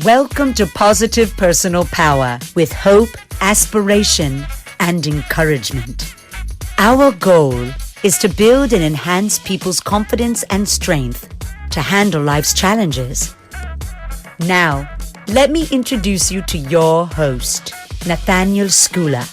Welcome to Positive Personal Power with hope, aspiration, and encouragement. Our goal is to build and enhance people's confidence and strength to handle life's challenges. Now, let me introduce you to your host, Nathaniel Skula.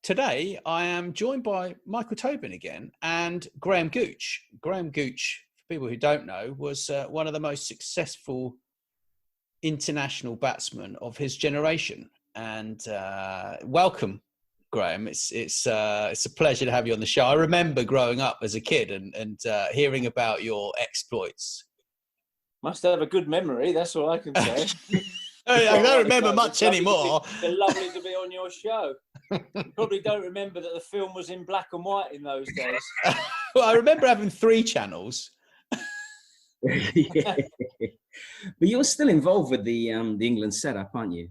Today, I am joined by Michael Tobin again and Graham Gooch. Graham Gooch, for people who don't know, was one of the most successful international batsmen of his generation. And welcome, Graham. It's a pleasure to have you on the show. I remember growing up as a kid and hearing about your exploits. Must have a good memory, that's all I can say. I don't remember much anymore. It's lovely to be on your show. You probably don't remember that the film was in black and white in those days. Well, I remember having 3 channels. Yeah. But you're still involved with the England setup, aren't you?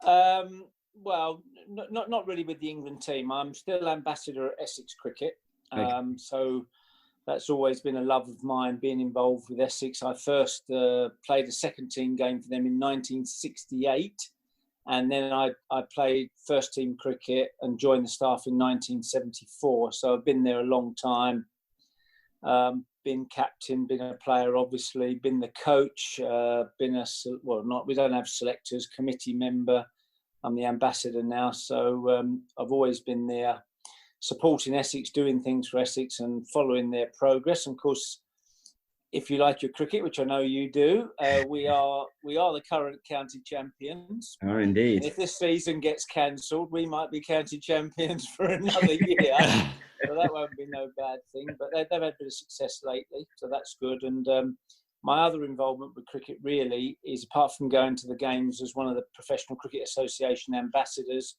Well, not really with the England team. I'm still ambassador at Essex Cricket. Okay. So that's always been a love of mine, being involved with Essex. I first played a second team game for them in 1968. And then I played first team cricket and joined the staff in 1974. So I've been there a long time. Been captain, been a player, obviously, been the coach, we don't have selectors, committee member. I'm the ambassador now. So I've always been there supporting Essex, doing things for Essex and following their progress. And of course, if you like your cricket, which I know you do, we are the current county champions. Oh, indeed. And if this season gets cancelled, we might be county champions for another year. So that won't be no bad thing. But they've had a bit of success lately, so that's good. And my other involvement with cricket really is, apart from going to the games as one of the Professional Cricket Association ambassadors,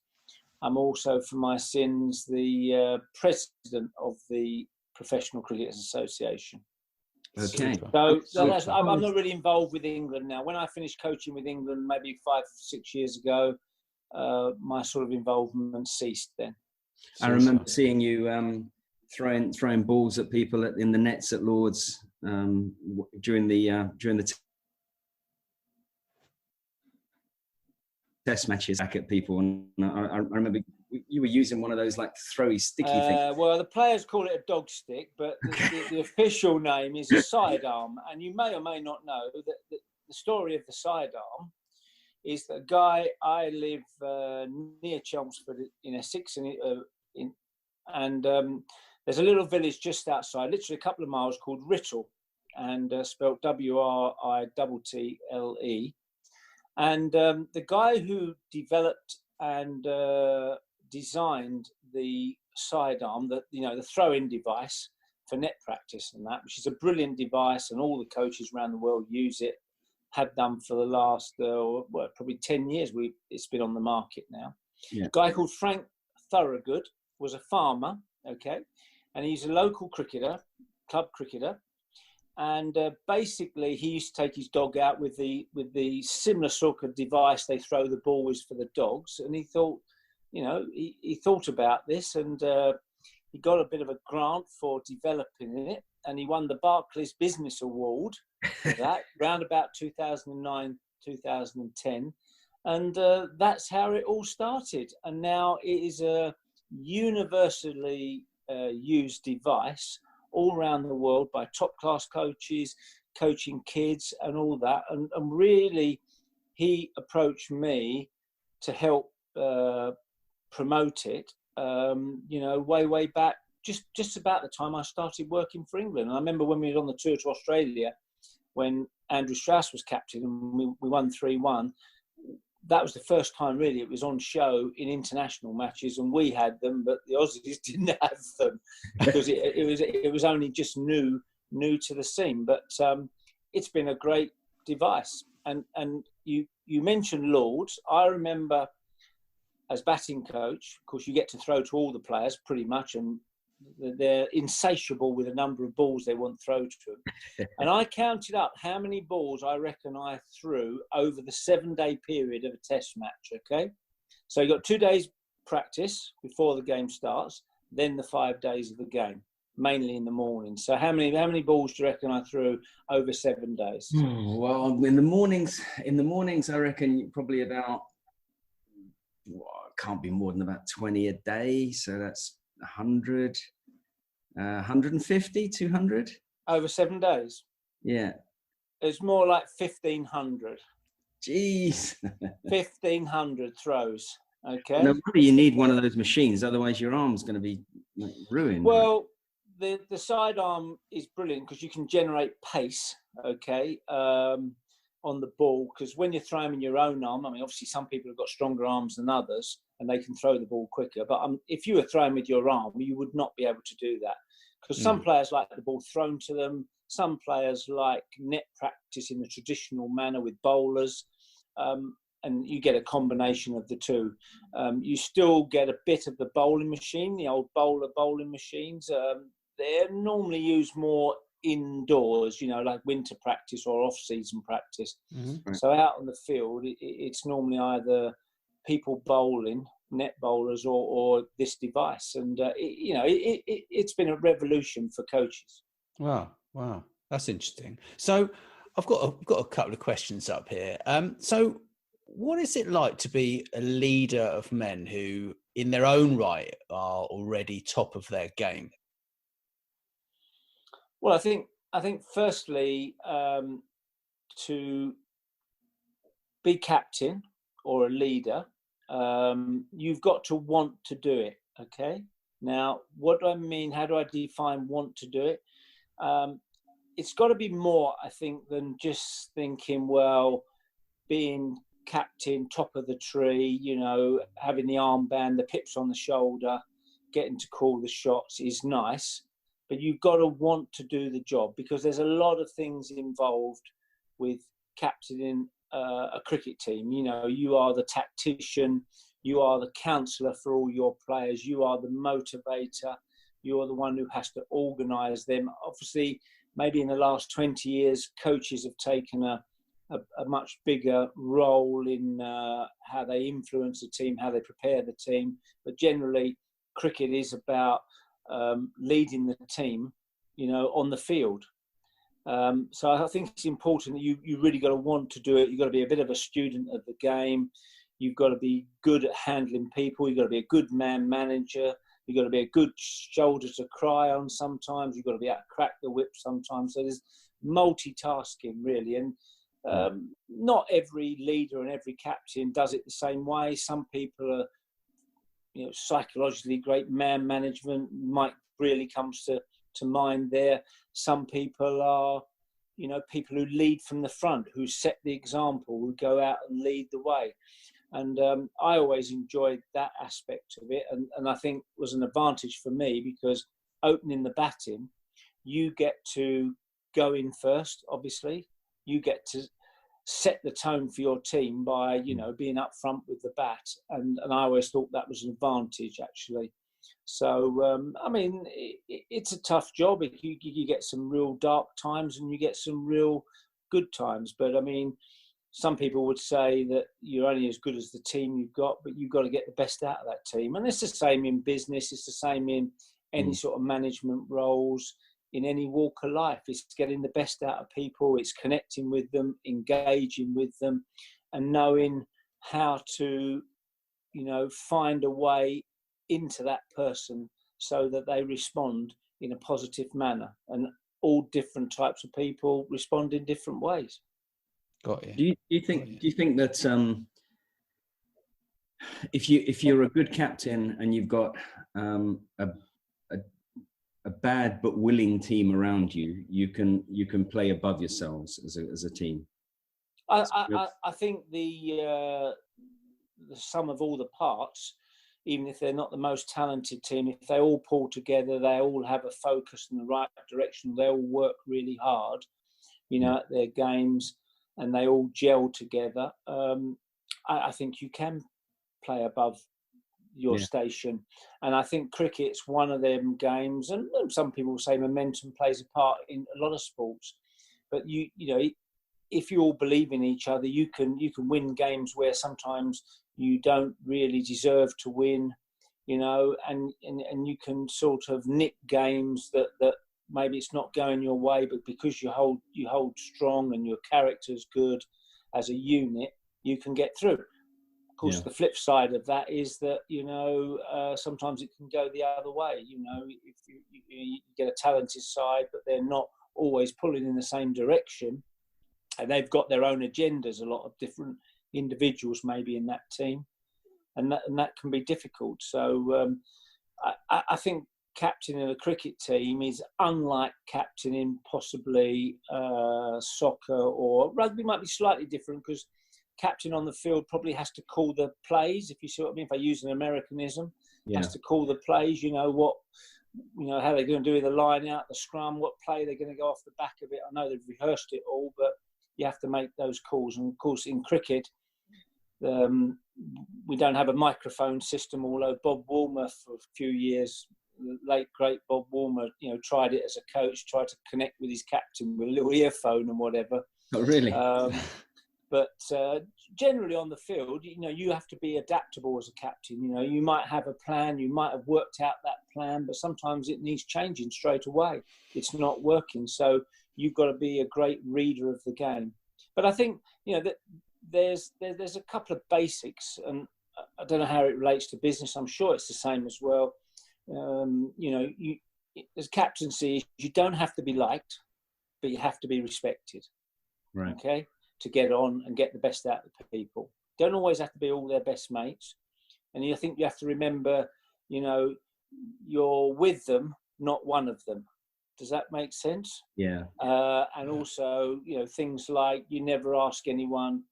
I'm also, for my sins, the president of the Professional Cricket Association. Okay. So I'm not really involved with England now. When I finished coaching with England maybe 5-6 years ago, my sort of involvement ceased then. I remember seeing you throwing balls at people in the nets at Lord's during the test matches back at people, and I remember you were using one of those like throwy sticky things. Well, the players call it a dog stick, but the official name is a sidearm. And you may or may not know that the story of the sidearm is that a guy, I live near Chelmsford in Essex, and there's a little village just outside, literally a couple of miles, called Writtle, and spelt Writtle. And the guy who developed and designed the sidearm, the throw-in device for net practice and that, which is a brilliant device, and all the coaches around the world use it, have done for the last, probably 10 years. It's been on the market now. Yeah. A guy called Frank Thorogood was a farmer, okay, and he's a local cricketer, club cricketer. And basically, he used to take his dog out with the similar sort of device they throw the ball with for the dogs. And he thought, he thought about this, and he got a bit of a grant for developing it. And he won the Barclays Business Award for that, round about 2009, 2010. And that's how it all started. And now it is a universally used device all around the world by top-class coaches, coaching kids and all that. And really, he approached me to help promote it, way back, just about the time I started working for England. And I remember when we were on the tour to Australia, when Andrew Strauss was captain and we won 3-1, that was the first time really it was on show in international matches, and we had them, but the Aussies didn't have them because it was only just new to the scene. But it's been a great device. And you mentioned Lords. I remember as batting coach, of course, you get to throw to all the players pretty much, and they're insatiable with the number of balls they want thrown to them. And I counted up how many balls I reckon I threw over the 7-day period of a test match, okay? So you got 2 days practice before the game starts. then the 5 days of the game, mainly in the morning. So how many balls do you reckon I threw over 7 days? Well, in the mornings, I reckon probably about, can't be more than about 20 a day. So that's 100, 150, 200. Over 7 days? Yeah. It's more like 1,500. Jeez. 1,500 throws. Okay. No wonder you need one of those machines, otherwise your arm's going to be ruined. Well, the sidearm is brilliant because you can generate pace, okay, on the ball. Because when you're throwing in your own arm, I mean, obviously some people have got stronger arms than others and they can throw the ball quicker. But if you were throwing with your arm, you would not be able to do that. Because some players like the ball thrown to them. Some players like net practice in the traditional manner with bowlers. And you get a combination of the two. You still get a bit of the bowling machine, the old bowling machines. They're normally used more indoors, like winter practice or off-season practice. Mm-hmm. So out on the field, it's normally either people bowling, net bowlers, or this device. And, it's been a revolution for coaches. Wow. That's interesting. So I've got a couple of questions up here. So what is it like to be a leader of men who, in their own right, are already top of their game? Well, I think firstly, to be captain or a leader, you've got to want to do it. Okay. Now, what do I mean? How do I define want to do it? It's got to be more, I think, than just thinking, well, being captain, top of the tree, having the armband, the pips on the shoulder, getting to call the shots is nice, but you've got to want to do the job, because there's a lot of things involved with captaining a cricket team. You are the tactician, you are the counsellor for all your players, you are the motivator, you are the one who has to organise them. Obviously, maybe in the last 20 years, coaches have taken a much bigger role in how they influence the team, how they prepare the team. But generally, cricket is about leading the team, on the field. So I think it's important that you really got to want to do it. You've got to be a bit of a student of the game. You've got to be good at handling people. You've got to be a good man manager. You've got to be a good shoulder to cry on sometimes. You've got to be able to crack the whip sometimes. So there's multitasking, really. And not every leader and every captain does it the same way. Some people are, psychologically great. Man management might really comes to mind there. Some people are, people who lead from the front, who set the example, who go out and lead the way. And I always enjoyed that aspect of it. And I think was an advantage for me, because opening the batting, you get to go in first, obviously. You get to set the tone for your team by, being up front with the bat. And I always thought that was an advantage, actually. So, it's a tough job. You get some real dark times and you get some real good times. But, some people would say that you're only as good as the team you've got, but you've got to get the best out of that team. And it's the same in business. It's the same in any sort of management roles, in any walk of life. It's getting the best out of people. It's connecting with them, engaging with them, and knowing how to, find a way into that person so that they respond in a positive manner. And all different types of people respond in different ways. Got you. Do you think that if you're a good captain and you've got a bad but willing team around you, you can play above yourselves as a team? I think the sum of all the parts, even if they're not the most talented team, if they all pull together, they all have a focus in the right direction, they all work really hard, at their games, and they all gel together, I think you can play above your station. And I think cricket's one of them games, and some people say momentum plays a part in a lot of sports, but if you all believe in each other, you can win games where sometimes you don't really deserve to win. you know, and you can sort of nick games that maybe it's not going your way, but because you hold strong and your character's good as a unit, you can get through. Of course, the flip side of that is that, you know, sometimes it can go the other way. You know, if you get a talented side, but they're not always pulling in the same direction, and they've got their own agendas, a lot of different individuals maybe in that team, and that can be difficult. So I think captaining a cricket team is unlike captaining possibly soccer, or rugby might be slightly different, because captain on the field probably has to call the plays, if you see what I mean, if I use an Americanism. Has to call the plays, you know, how they're going to do with the line out, the scrum, what play they're going to go off the back of it. I know they've rehearsed it all, but you have to make those calls. And of course, in cricket, we don't have a microphone system, although Bob Woolmer for a few years, the late great Bob Woolmer, you know, tried it as a coach, tried to connect with his captain with a little earphone and whatever. Oh, really? But generally on the field, you know, you have to be adaptable as a captain. You know, you might have a plan, you might have worked out that plan, but sometimes it needs changing straight away. It's not working. So you've got to be a great reader of the game. But I think, you know, that there's a couple of basics, and I don't know how it relates to business. I'm sure it's the same as well. You know, as captaincy, you don't have to be liked, but you have to be respected. Right. Okay. To get on and get the best out of the people. Don't always have to be all their best mates. And I think you have to remember, you know, you're with them, not one of them. Does that make sense? Yeah. And also, you know, things like you never ask anyone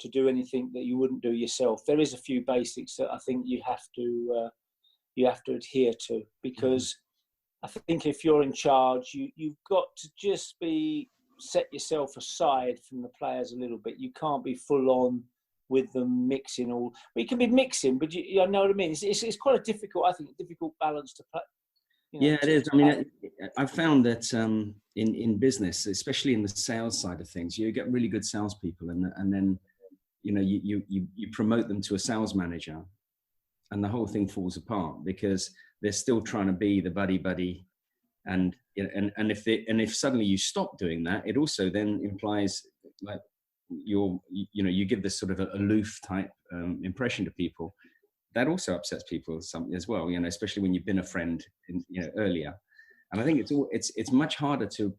to do anything that you wouldn't do yourself. There is a few basics that I think you have to adhere to, because I think if you're in charge, you've got to just set yourself aside from the players a little bit. You can't be full on with them mixing all. Well, you can be mixing, but you know what I mean. It's quite a difficult balance to play. You know, yeah, it is. I mean, I've found that in business, especially in the sales side of things, you get really good salespeople, and then you know you promote them to a sales manager, and the whole thing falls apart because they're still trying to be the buddy. And if suddenly you stop doing that, it also then implies like you give this sort of aloof type impression to people. That also upsets people as well, you know, especially when you've been a friend earlier. And I think it's much harder to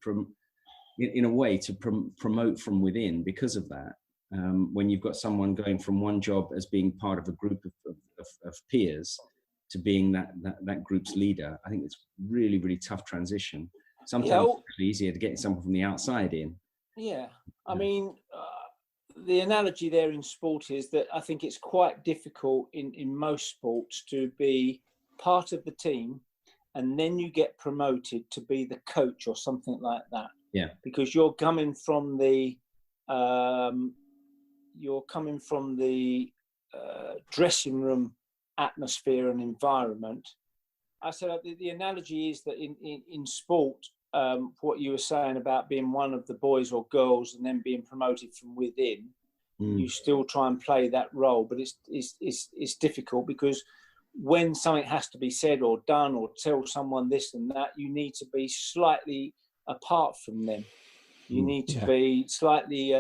in a way to promote from within because of that. When you've got someone going from one job as being part of a group of peers to being that group's leader, I think it's really, really tough transition. Sometimes it's actually easier to get someone from the outside in. Yeah, I mean, the analogy there in sport is that I think it's quite difficult in most sports to be part of the team and then you get promoted to be the coach or something like that. Yeah, because you're coming from the dressing room atmosphere and environment. I said the analogy is that in sport, what you were saying about being one of the boys or girls and then being promoted from within, you still try and play that role, but it's difficult because when something has to be said or done or tell someone this and that, you need to be slightly apart from them. You need to be slightly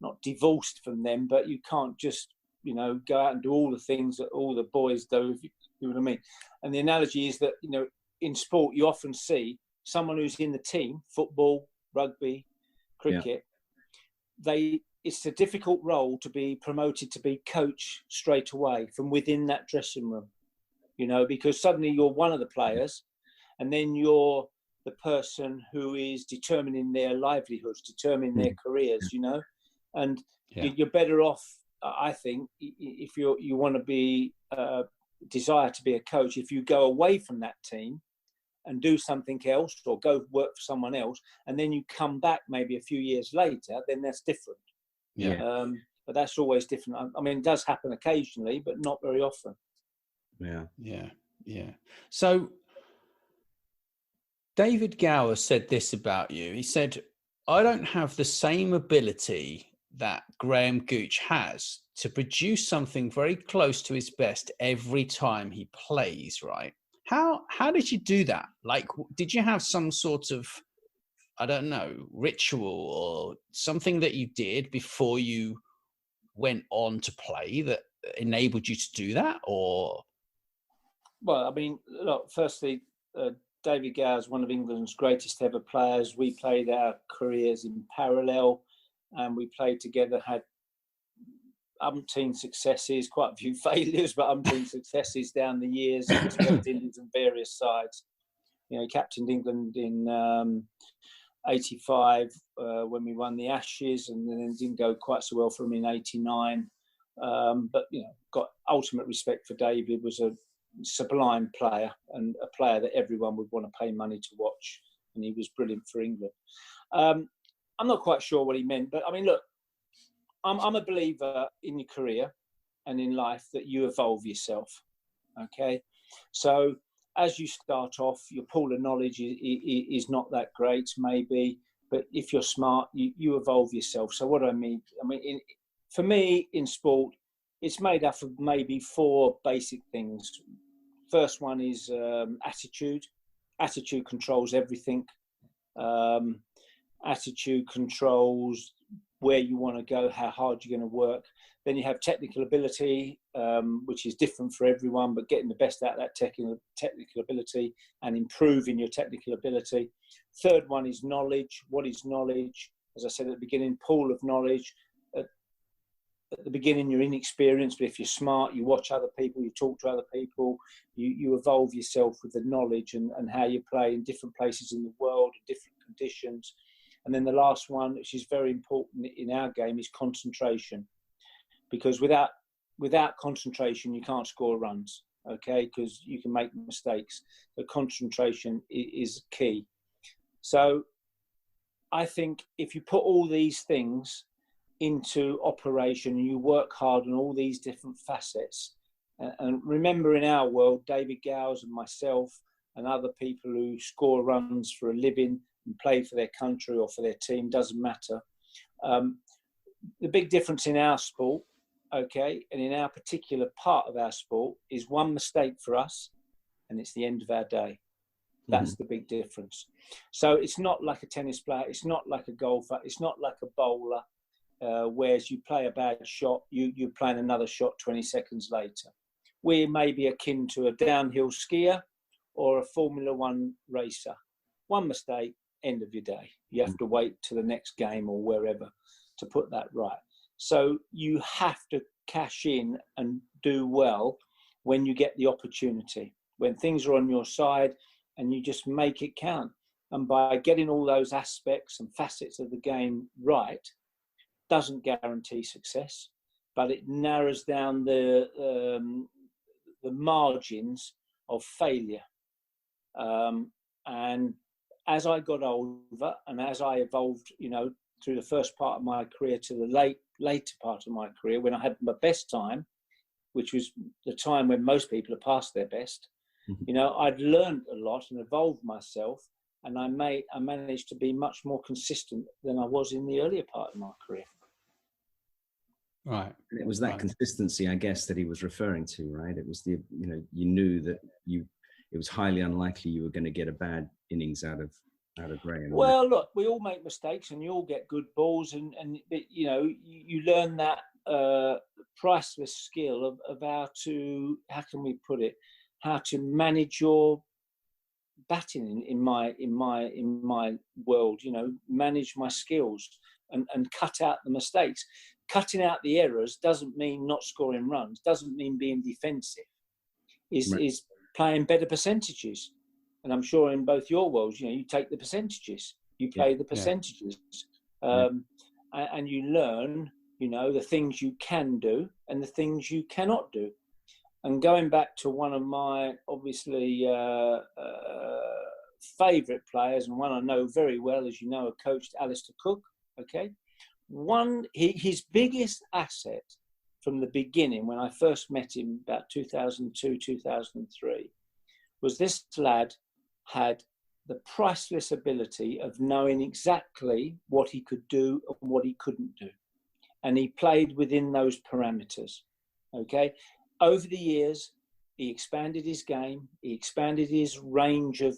not divorced from them, but you can't just go out and do all the things that all the boys do, if you know what I mean. And the analogy is that, in sport, you often see someone who's in the team, football, rugby, cricket, it's a difficult role to be promoted to be coach straight away from within that dressing room, because suddenly you're one of the players and then you're the person who is determining their livelihoods, determining their careers, and you're better off, I think, if you want to be desire to be a coach, if you go away from that team and do something else or go work for someone else and then you come back maybe a few years later, then that's different. But that's always different. I mean, it does happen occasionally, but not very often. Yeah. So David Gower said this about you. He said, I don't have the same ability that Graham Gooch has to produce something very close to his best every time he plays, right? How did you do that? Like, did you have some sort of, I don't know, ritual or something that you did before you went on to play that enabled you to do that? Or Well, I mean, look, firstly, David Gower is one of England's greatest ever players. We played our careers in parallel, and we played together, had umpteen successes, quite a few failures, but umpteen successes down the years against West Indies and various sides. You know, he captained England in 85 when we won the Ashes, and then it didn't go quite so well for him in 89. But, you know, got ultimate respect for David, was a sublime player and a player that everyone would want to pay money to watch, and he was brilliant for England. I'm not quite sure what he meant, but I mean, look, I'm a believer in your career and in life that you evolve yourself. Okay, so as you start off, your pool of knowledge is not that great, maybe, but if you're smart, you evolve yourself. So what do I mean? I mean, for me, in sport, it's made up of maybe 4 basic things. First one is attitude. Attitude controls everything. Attitude controls where you want to go, how hard you're going to work. Then you have technical ability, which is different for everyone, but getting the best out of that technical ability and improving your technical ability. Third one is knowledge. What is knowledge? As I said at the beginning, pool of knowledge. At the beginning, you're inexperienced, but if you're smart, you watch other people, you talk to other people, you evolve yourself with the knowledge and how you play in different places in the world, in different conditions. And then the last one, which is very important in our game, is concentration. Because without concentration, you can't score runs, okay? Because you can make mistakes. The concentration is key. So I think if you put all these things into operation and you work hard on all these different facets, and remember, in our world, David Gowers and myself and other people who score runs for a living and play for their country or for their team, doesn't matter. The big difference in our sport, okay, and in our particular part of our sport, is one mistake for us and it's the end of our day. That's the big difference. So it's not like a tennis player, it's not like a golfer, it's not like a bowler, whereas you play a bad shot, you're playing another shot 20 seconds later. We may be akin to a downhill skier or a Formula One racer. One mistake, end of your day. You have to wait to the next game or wherever to put that right. So you have to cash in and do well when you get the opportunity, when things are on your side, and you just make it count. And by getting all those aspects and facets of the game right, doesn't guarantee success, but it narrows down the margins of failure. And as I got older and as I evolved, you know, through the first part of my career to the later part of my career, when I had my best time, which was the time when most people are past their best, you know, I'd learned a lot and evolved myself, and I managed to be much more consistent than I was in the earlier part of my career. Right. And it was that consistency, I guess, that he was referring to, right? It was you knew that it was highly unlikely you were going to get a bad innings out of Graham. Well, look, we all make mistakes and you all get good balls, and you know, you learn that priceless skill of how can we put it, how to manage your batting in my world, you know, manage my skills and cut out the mistakes. Cutting out the errors doesn't mean not scoring runs, doesn't mean being defensive, is playing better percentages. And I'm sure in both your worlds, you know, you take the percentages, you play the percentages, and you learn, you know, the things you can do and the things you cannot do. And going back to one of my obviously favourite players, and one I know very well, as you know, I coached Alistair Cook. Okay, his biggest asset from the beginning, when I first met him about 2002, 2003, was this lad had the priceless ability of knowing exactly what he could do and what he couldn't do. and he played within those parameters. Okay, over the years, he expanded his game, he expanded his range of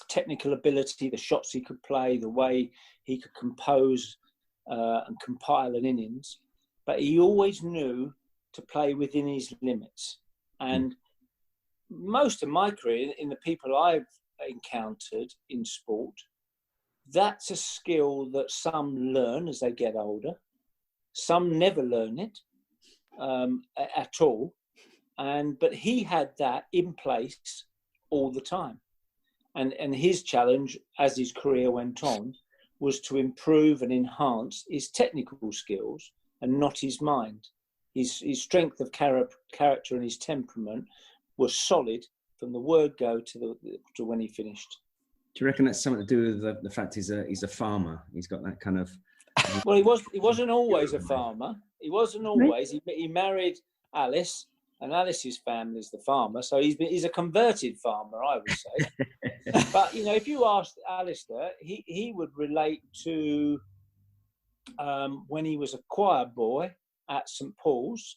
technical ability, the shots he could play, the way he could compose and compile an innings, but he always knew to play within his limits. And most of my career, in the people I've encountered in sport, that's a skill that some learn as they get older. Some never learn it at all. But he had that in place all the time. And his challenge as his career went on was to improve and enhance his technical skills and not his mind. His strength of character and his temperament was solid from the word go to when he finished. Do you reckon that's something to do with the fact he's a farmer? He's got that kind of... Well, he wasn't always a farmer. He wasn't always. He married Alice, and Alice's family is the farmer. So he's a converted farmer, I would say. But, you know, if you asked Alistair, he would relate to when he was a choir boy at St. Paul's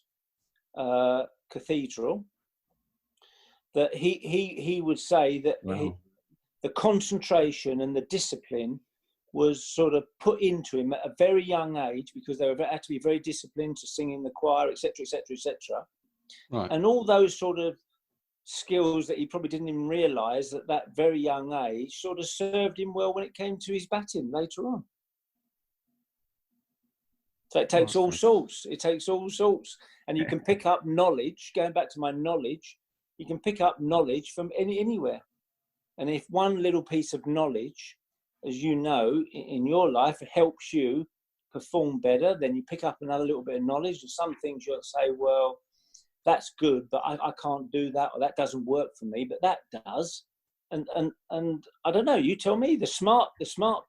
Cathedral, that he would say that the concentration and the discipline was sort of put into him at a very young age, because they had to be very disciplined to sing in the choir, etc., etc., etc. Right. And all those sort of skills that he probably didn't even realise at that very young age sort of served him well when it came to his batting later on. So it takes all sorts. It takes all sorts. And you can pick up knowledge, going back to my knowledge, you can pick up knowledge from anywhere. And if one little piece of knowledge, as you know, in your life, helps you perform better, then you pick up another little bit of knowledge. And some things you'll say, well, that's good, but I can't do that, or that doesn't work for me, but that does. And I don't know, you tell me, the smart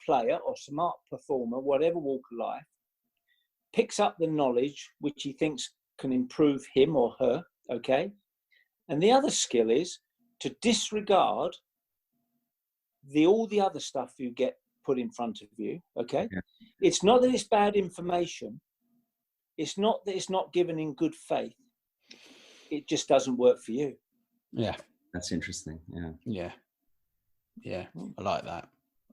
player or smart performer, whatever walk of life, picks up the knowledge which he thinks can improve him or her, okay? And the other skill is to disregard all the other stuff you get put in front of you, okay? Yeah. It's not that it's bad information. It's not that it's not given in good faith. It just doesn't work for you. Yeah. That's interesting. Yeah. Yeah. Yeah. I like that.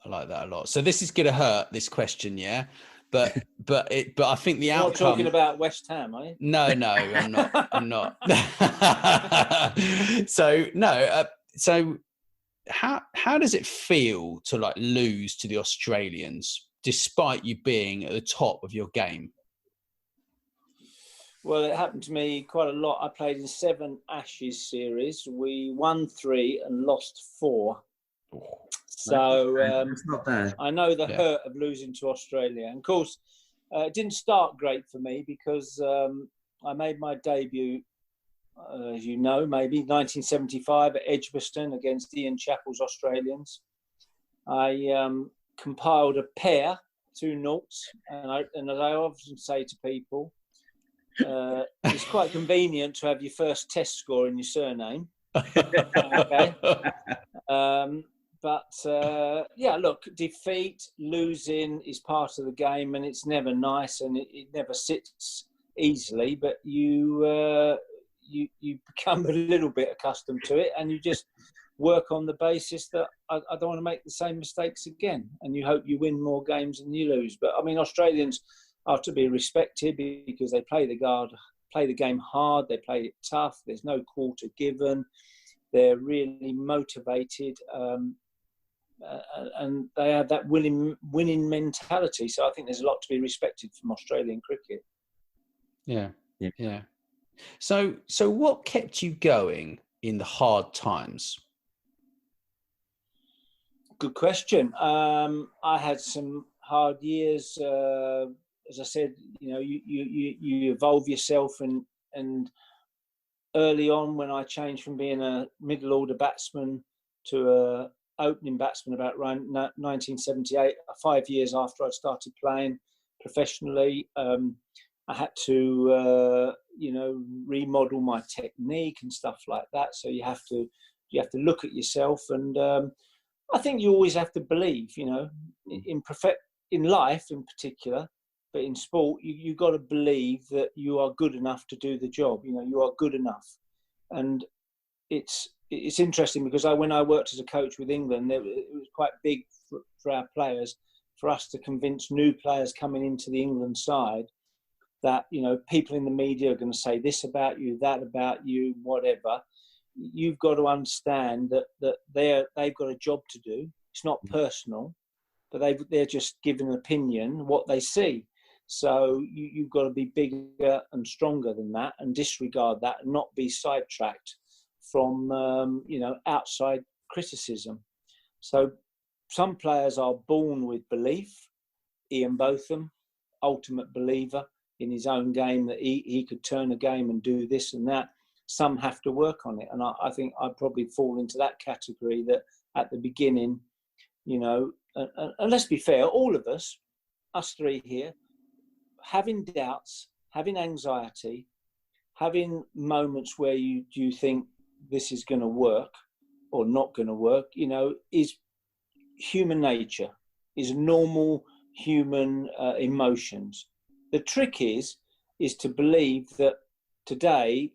I like that a lot. So this is going to hurt, this question, yeah? But I think the outcome... You're not talking about West Ham, are you? No, I'm not. So how does it feel to like lose to the Australians despite you being at the top of your game? Well, it happened to me quite a lot. I played in 7 Ashes series. We won 3 and lost 4. So it's not bad. I know the hurt of losing to Australia. And of course, it didn't start great for me because I made my debut, as you know, maybe 1975 at Edgbaston against Ian Chappell's Australians. I compiled a pair, 2 noughts, and as I often say to people, it's quite convenient to have your first test score in your surname. Okay. Look, defeat, losing is part of the game, and it's never nice, and it never sits easily. But you become a little bit accustomed to it, and you just work on the basis that I don't want to make the same mistakes again. And you hope you win more games than you lose. But I mean, Australians are to be respected because they play the game hard, they play it tough, there's no quarter given, they're really motivated, and they have that winning mentality. So I think there's a lot to be respected from Australian cricket. Yeah. So what kept you going in the hard times? Good question. I had some hard years. As I said, you know, you evolve yourself, and early on when I changed from being a middle order batsman to a opening batsman about around 1978, 5 years after I'd started playing professionally, I had to remodel my technique and stuff like that. So you have to look at yourself, and I think you always have to believe, you know, in life in particular, But in sport, you've got to believe that you are good enough to do the job. You know, you are good enough. And it's interesting because when I worked as a coach with England, it was quite big for our players, for us to convince new players coming into the England side that, you know, people in the media are going to say this about you, that about you, whatever. You've got to understand that they've got a job to do. It's not personal, but they're just giving an opinion, what they see. So you've got to be bigger and stronger than that and disregard that and not be sidetracked from, outside criticism. So some players are born with belief. Ian Botham, ultimate believer in his own game, that he could turn a game and do this and that. Some have to work on it. And I think I probably fall into that category, that at the beginning, you know, and let's be fair, all of us three here, having doubts, having anxiety, having moments where you think this is going to work or not going to work, you know, is human nature, is normal human emotions. The trick is to believe that today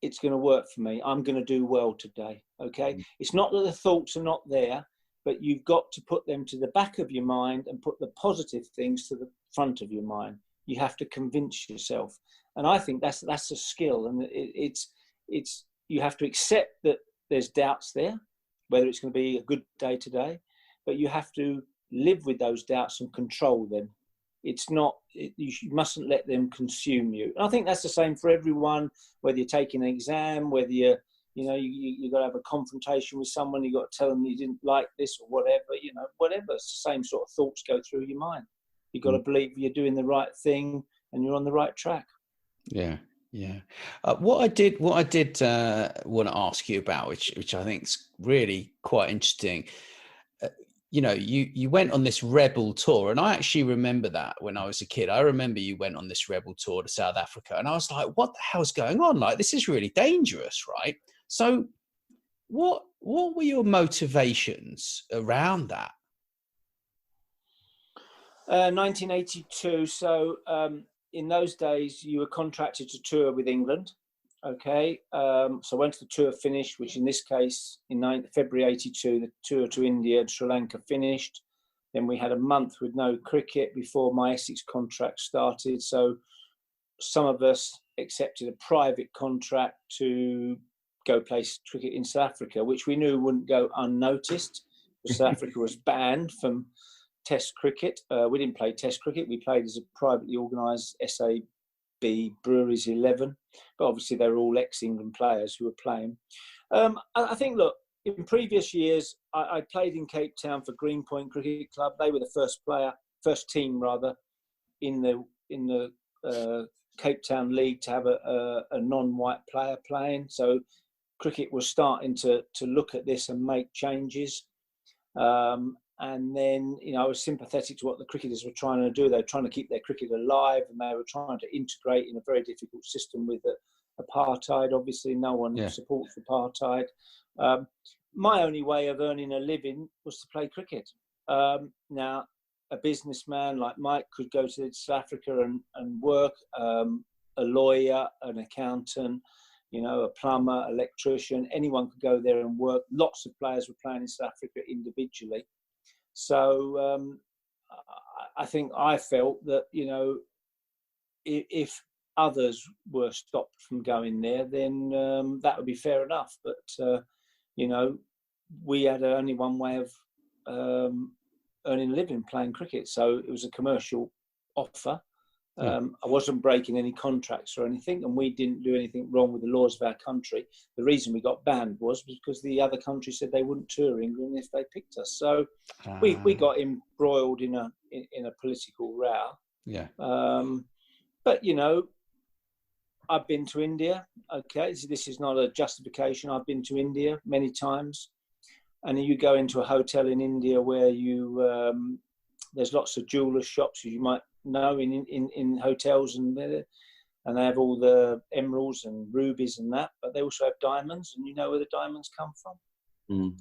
it's going to work for me. I'm going to do well today. Okay. It's not that the thoughts are not there, but you've got to put them to the back of your mind and put the positive things to the front of your mind. You have to convince yourself. And I think that's a skill. And it's you have to accept that there's doubts there, whether it's going to be a good day today, but you have to live with those doubts and control them. It's not, you mustn't let them consume you. And I think that's the same for everyone, whether you're taking an exam, whether you got to have a confrontation with someone, you got to tell them you didn't like this or whatever, whatever. It's the same sort of thoughts go through your mind. You've got to believe you're doing the right thing and you're on the right track. Yeah. Yeah. What I did want to ask you about, which I think is really quite interesting. You went on this rebel tour, and I actually remember that when I was a kid. I remember you went on this rebel tour to South Africa, and I was like, what the hell's going on? Like, this is really dangerous, right? So what were your motivations around that? 1982. So in those days, you were contracted to tour with England. Okay. So I went to the tour finish, which in this case, in February 82, the tour to India and Sri Lanka finished. Then we had a month with no cricket before my Essex contract started. So some of us accepted a private contract to go play cricket in South Africa, which we knew wouldn't go unnoticed, because South Africa was banned from Test cricket. We didn't play Test cricket. We played as a privately organised SAB Breweries 11, but obviously they were all ex-England players who were playing. I think, look, in previous years, I played in Cape Town for Greenpoint Cricket Club. They were the first team in the Cape Town League to have a non-white player playing. So cricket was starting to look at this and make changes. And then, I was sympathetic to what the cricketers were trying to do. They were trying to keep their cricket alive, and they were trying to integrate in a very difficult system with apartheid. Obviously, no one supports apartheid. My only way of earning a living was to play cricket. Now, a businessman like Mike could go to South Africa and work, a lawyer, an accountant, a plumber, electrician. Anyone could go there and work. Lots of players were playing in South Africa individually. So I think I felt that, if others were stopped from going there, then that would be fair enough. But, we had only one way of earning a living playing cricket. So it was a commercial offer. I wasn't breaking any contracts or anything, and we didn't do anything wrong with the laws of our country. The reason we got banned was because the other country said they wouldn't tour England if they picked us. So we got embroiled in a political row. Yeah. But I've been to India. Okay, so this is not a justification. I've been to India many times, and you go into a hotel in India where there's lots of jewelers shops, as you might know, in hotels, and they have all the emeralds and rubies and that, but they also have diamonds, and you know where the diamonds come from?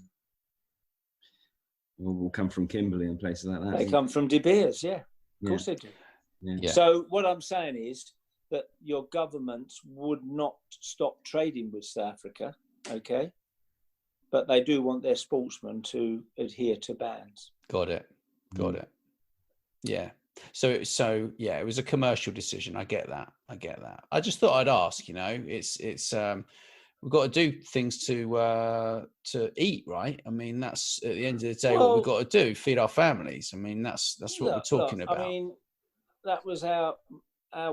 Will come from Kimberley and places like that. They come from De Beers, yeah. Of course they do. Yeah. So what I'm saying is that your governments would not stop trading with South Africa, okay? But they do want their sportsmen to adhere to bans. Got it. Yeah. So yeah, it was a commercial decision. I get that. I just thought I'd ask. It's we've got to do things to eat, right? I mean, that's at the end of the day what we've got to do: feed our families. I mean, that's what we're talking about. I mean, that was our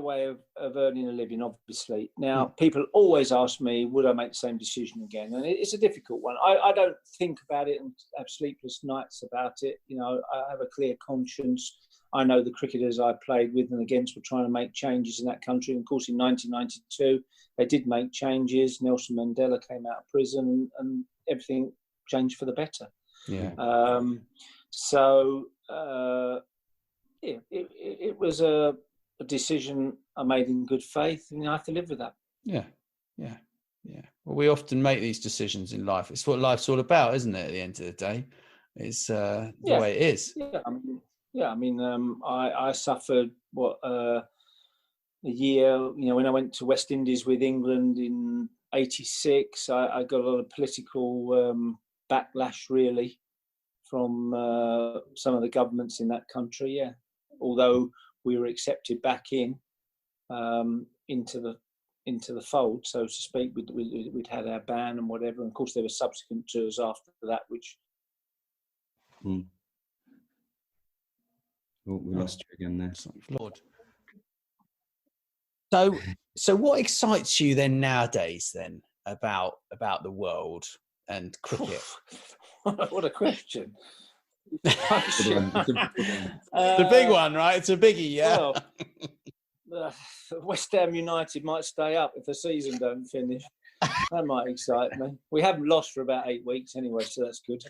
way of earning a living, obviously. Now, people always ask me, would I make the same decision again? And it's a difficult one. I don't think about it and have sleepless nights about it. I have a clear conscience. I know the cricketers I played with and against were trying to make changes in that country. And of course, in 1992, they did make changes. Nelson Mandela came out of prison and everything changed for the better. Yeah. It was a decision I made in good faith, and I have to live with that. Yeah. Well, we often make these decisions in life. It's what life's all about, isn't it? At the end of the day, it's the way it is. I suffered a year. When I went to West Indies with England in '86, I got a lot of political backlash, really, from some of the governments in that country. Yeah, although we were accepted back into the fold, so to speak. We'd had our ban and whatever, and of course there were subsequent tours after that, which. Oh, we lost you again there. Lord. So what excites you then nowadays then about the world and cricket? What a question. The big one, right? It's a biggie, yeah. Well, West Ham United might stay up if the season don't finish. That might excite me. We haven't lost for about 8 weeks anyway, so that's good.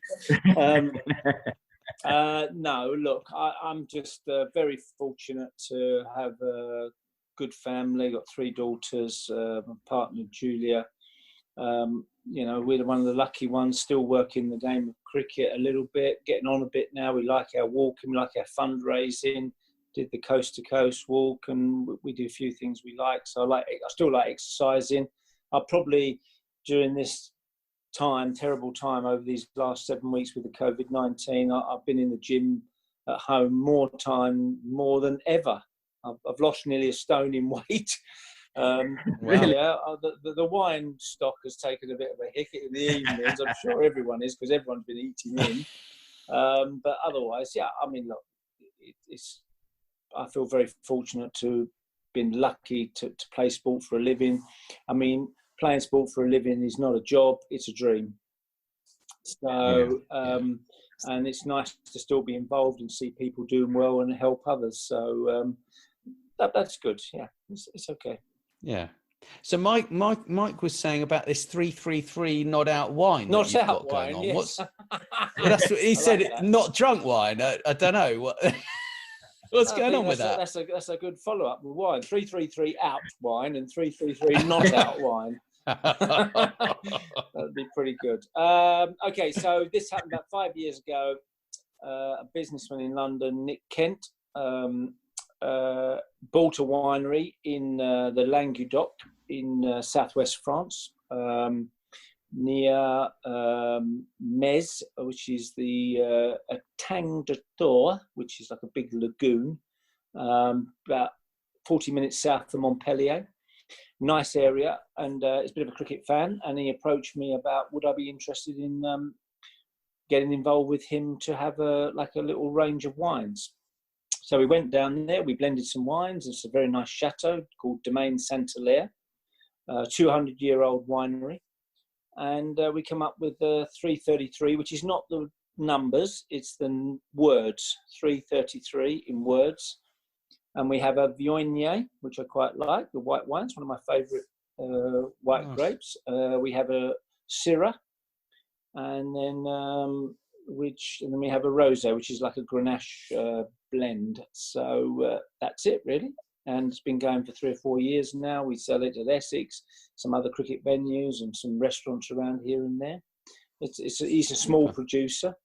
No, look, I'm just very fortunate to have a good family. Got 3 daughters, my partner Julia. We're one of the lucky ones, still working the game of cricket a little bit, getting on a bit now. We like our walking, we like our fundraising. Did the coast to coast walk, and we do a few things we like. So I still like exercising. I'll probably, during this terrible time over these last 7 weeks with the COVID-19, I've been in the gym at home more than ever. I've lost nearly a stone in weight. Wow. Yeah, the wine stock has taken a bit of a hit in the evenings. I'm sure everyone is, because everyone's been eating in. But otherwise, yeah, I mean, look, I feel very fortunate to have been lucky to play sport for a living. I mean, playing sport for a living is not a job, it's a dream. So, and it's nice to still be involved and see people doing well and help others. So that's good. Yeah, it's okay. Yeah. So Mike was saying about this 333 not out wine. Not out wine. On. Yes. That's what he said. Like not drunk wine. I don't know what. What's going on with that? That's a good follow up with wine. 333 out wine and 333 not out wine. That'd be pretty good. Okay, so this happened about 5 years ago. A businessman in London, Nick Kent, bought a winery in the Languedoc in southwest France, near Metz, which is the Tang de Thor, which is like a big lagoon, about 40 minutes south of Montpellier. Nice area, and he's a bit of a cricket fan, and he approached me about would I be interested in getting involved with him to have a little range of wines. So we went down there, we blended some wines. It's a very nice chateau called Domaine Saint-Hilaire, 200-year-old winery. And we come up with 333, which is not the numbers, it's the words, 333 in words. And we have a Viognier, which I quite like, the white wines, one of my favourite white grapes. We have a Syrah, and then we have a Rosé, which is like a Grenache blend. So that's it, really. And it's been going for 3 or 4 years now. We sell it at Essex, some other cricket venues, and some restaurants around here and there. He's a small producer,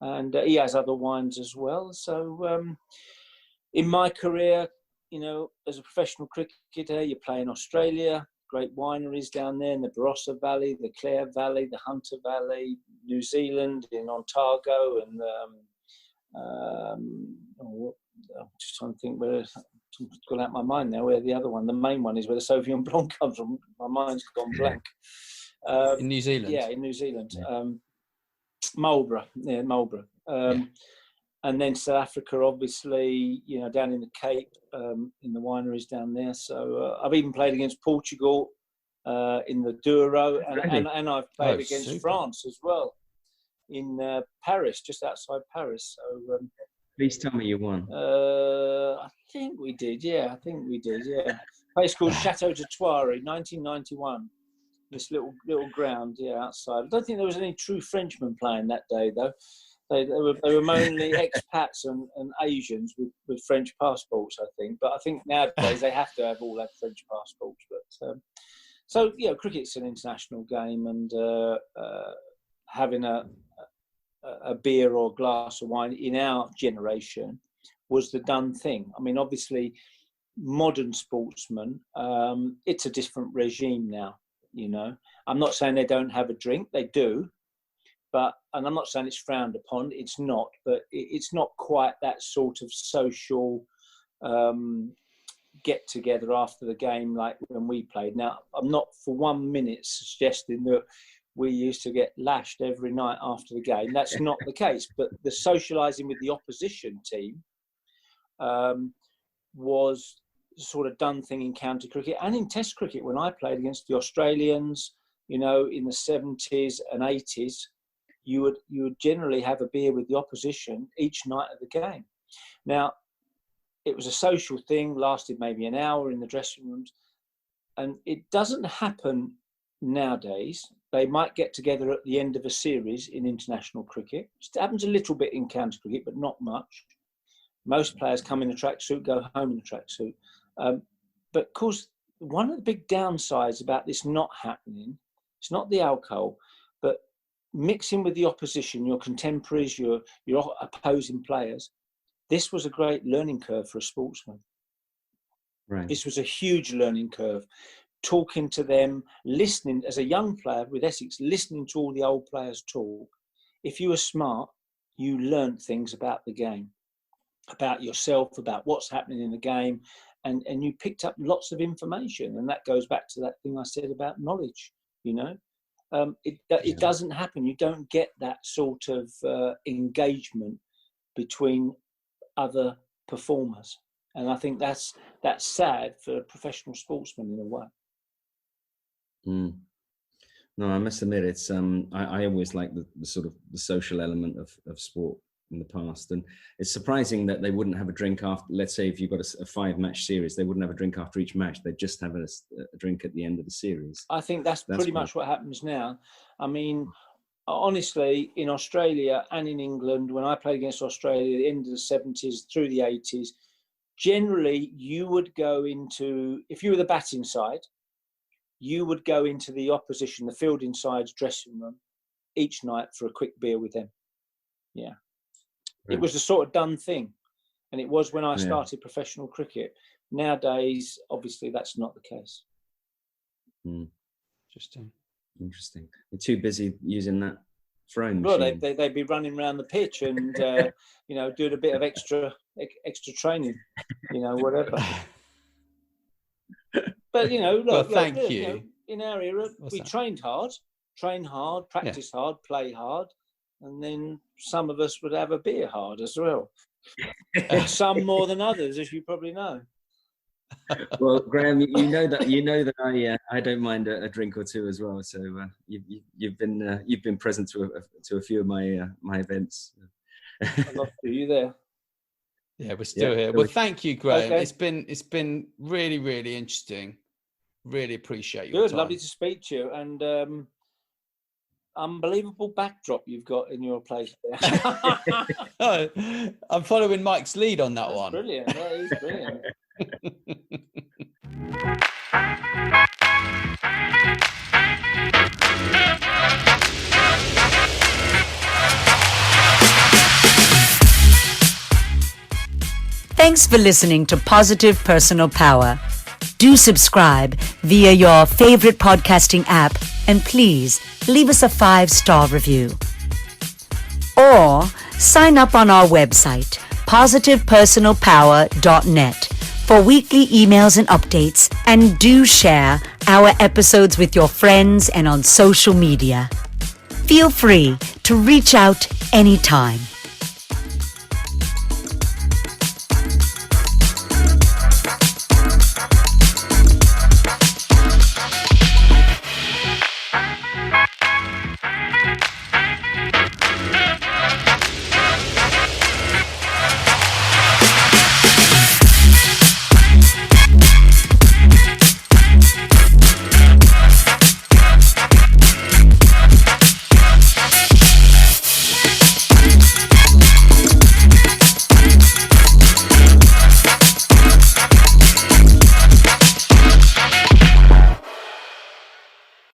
and he has other wines as well. So in my career, as a professional cricketer, you play in Australia, great wineries down there in the Barossa Valley, the Clare Valley, the Hunter Valley, New Zealand in Otago, and I'm just trying to think where it's gone out my mind now. Where the other one, the main one, is where the Sauvignon Blanc comes from. My mind's gone blank. In New Zealand. Yeah, in New Zealand. Marlborough. And then South Africa, obviously, down in the Cape, in the wineries down there. So I've even played against Portugal in the Douro, and I've played against France as well in Paris, just outside Paris. So please tell me you won. I think we did. Yeah, A place called Chateau de Thoiry, 1991. This little ground, outside. I don't think there was any true Frenchmen playing that day, though. They were mainly expats and Asians with French passports, I think. But I think nowadays they have to all have French passports. But so cricket's an international game, and having a beer or a glass of wine in our generation was the done thing. I mean, obviously, modern sportsmen, it's a different regime now. I'm not saying they don't have a drink; they do. And I'm not saying it's frowned upon, it's not, but it's not quite that sort of social get together after the game like when we played. Now, I'm not for 1 minute suggesting that we used to get lashed every night after the game. That's not the case, but the socialising with the opposition team was sort of done thing in county cricket and in test cricket. When I played against the Australians, in the 70s and 80s, you would generally have a beer with the opposition each night of the game. Now, it was a social thing, lasted maybe an hour in the dressing rooms, and it doesn't happen nowadays. They might get together at the end of a series in international cricket. It happens a little bit in county cricket, but not much. Most players come in a tracksuit, go home in a tracksuit. But of course, one of the big downsides about this not happening, it's not the alcohol, but mixing with the opposition, your contemporaries, your opposing players. This was a great learning curve for a sportsman. Right. This was a huge learning curve. Talking to them, listening as a young player with Essex, listening to all the old players talk. If you were smart, you learned things about the game, about yourself, about what's happening in the game, and you picked up lots of information. And that goes back to that thing I said about knowledge. It doesn't happen. You don't get that sort of engagement between other performers, and I think that's sad for professional sportsmen in a way. No, I must admit, it's I always like the sort of the social element of sport in the past, and it's surprising that they wouldn't have a drink after. Let's say if you've got a 5-match series, they wouldn't have a drink after each match. They'd just have a drink at the end of the series. I think that's pretty much what happens now. I mean, honestly, in Australia and in England, when I played against Australia at the end of the 70s through the 80s, generally you would go into, if you were the batting side, you would go into the opposition, the fielding side's dressing room each night for a quick beer with them. Yeah. It was the sort of done thing. And it was when I started professional cricket. Nowadays, obviously, that's not the case. Interesting. They're too busy using that throwing well, machine. they'd be running around the pitch and, doing a bit of extra training, whatever. But, look, thank you. In our era, we train hard, practice hard, play hard. And then some of us would have a beer hard as well. Some more than others, as you probably know. Well, Graham, you know that I don't mind a drink or two as well. So you've been present to a few of my events. I love you there. Yeah, we're still here. Well, thank you, Graham. Okay. It's been really, really interesting. Really appreciate your time. Lovely to speak to you, and unbelievable backdrop you've got in your place there. I'm following Mike's lead on that one. Brilliant. That is brilliant. Thanks for listening to Positive Personal Power. Do subscribe via your favorite podcasting app and please leave us a 5-star review. Or sign up on our website, positivepersonalpower.net, for weekly emails and updates, and do share our episodes with your friends and on social media. Feel free to reach out anytime.